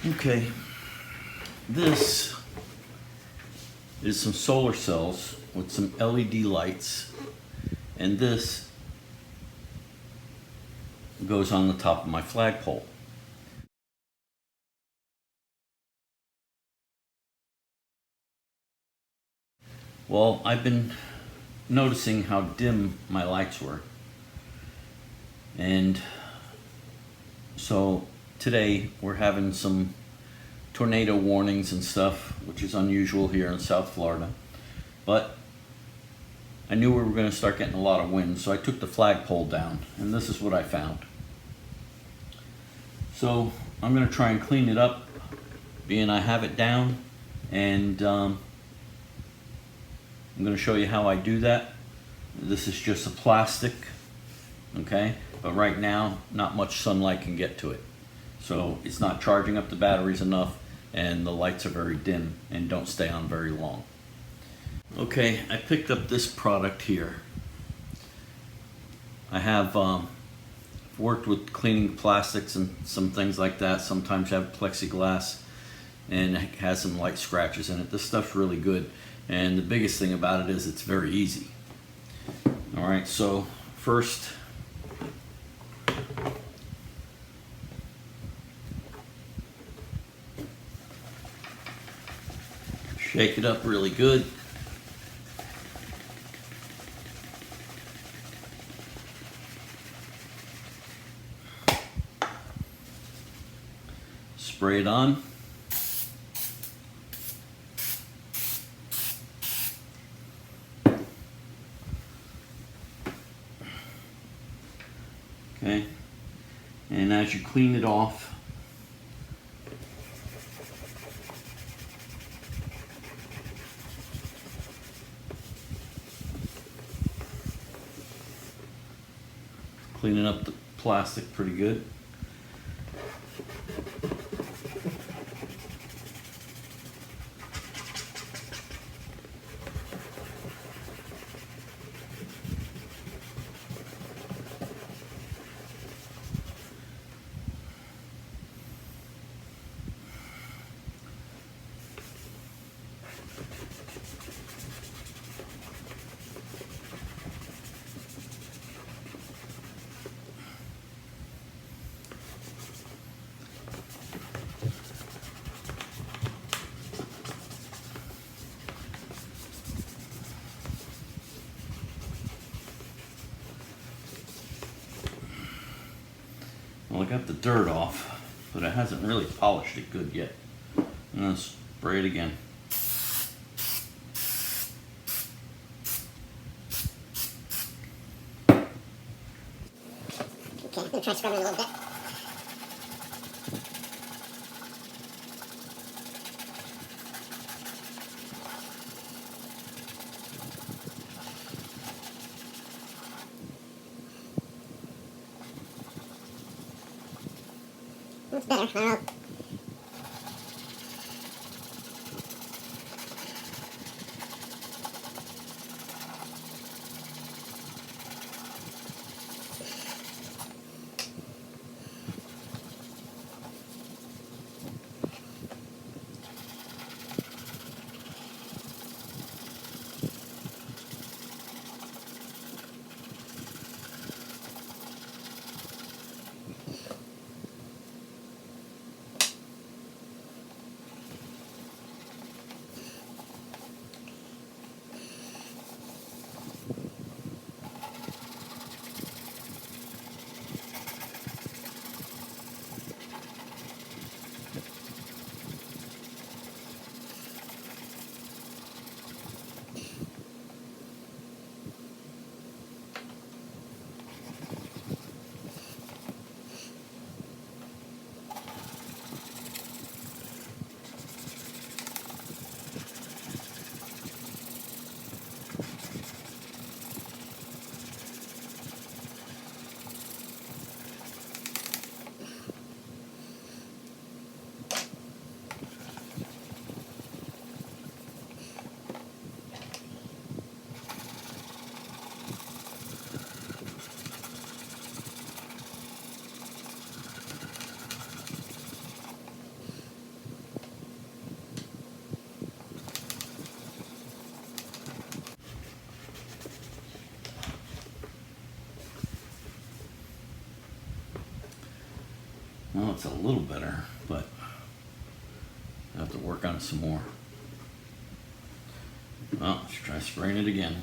Okay, this is some solar cells with some LED lights, and this goes on the top of my flagpole. Well, I've been noticing how dim my lights were, and so today we're having some tornado warnings and stuff, which is unusual here in South Florida, but I knew we were going to start getting a lot of wind, so I took the flagpole down, and this is what I found. So I'm going to try and clean it up, being I have it down, and I'm going to show you how I do that. This is just a plastic, okay, but right now not much sunlight can get to it, so it's not charging up the batteries enough, and the lights are very dim and don't stay on very long. Okay, I picked up this product here. I have worked with cleaning plastics and some things like that. Sometimes I have plexiglass, and it has some light scratches in it. This stuff's really good, and the biggest thing about it is it's very easy. All right, so first, shake it up really good. Spray it on. Okay, and as you clean it off, cleaning up the plastic pretty good. Well, I got the dirt off, but it hasn't really polished it good yet. I'm gonna spray it again. Okay, I'm gonna try scrubbing it a little bit. It's better, I don't know. Well, it's a little better, but I have to work on it some more. Well, let's try spraying it again.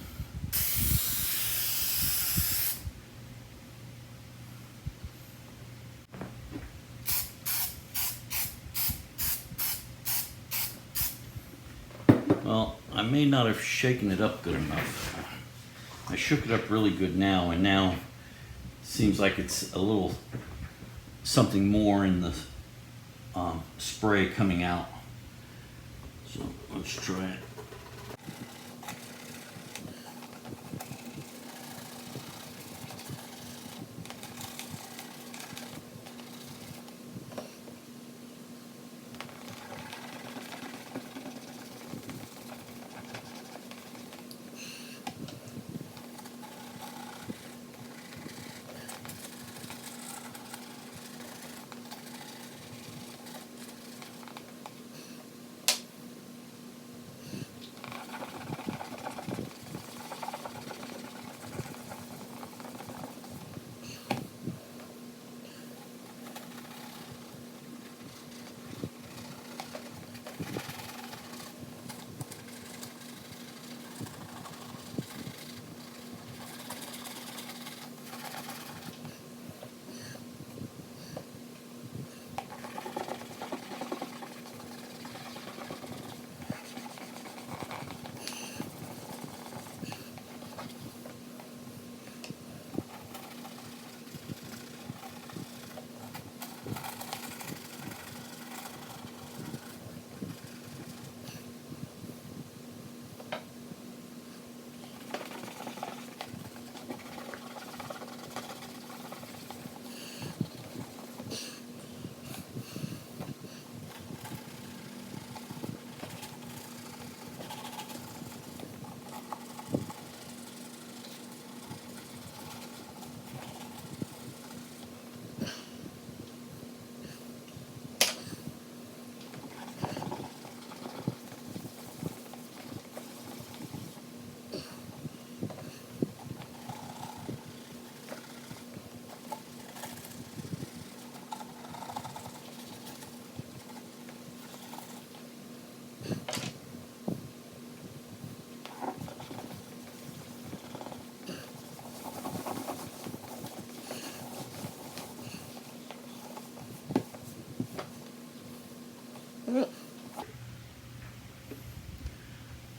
Well, I may not have shaken it up good enough. I shook it up really good now, and now it seems like it's a little something more in the spray coming out. So let's try it.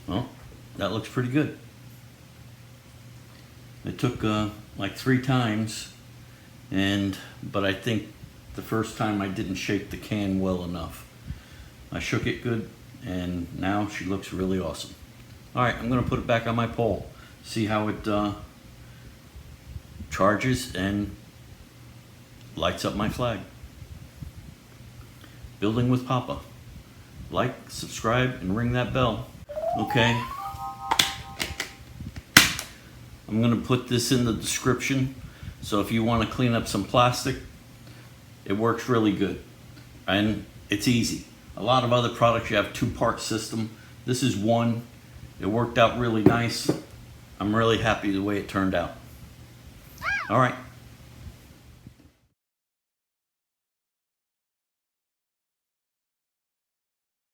Well, that looks pretty good. It took like 3 times, but I think the first time I didn't shake the can well enough. I shook it good, and now she looks really awesome. All right, I'm gonna put it back on my pole, see how it charges and lights up my flag. Building with Papa. Like, subscribe, and ring that bell. Okay. I'm gonna put this in the description, so if you want to clean up some plastic, it works really good, and it's easy. A lot of other products you have 2-part system. This is one. It worked out really nice. I'm really happy the way it turned out. All right.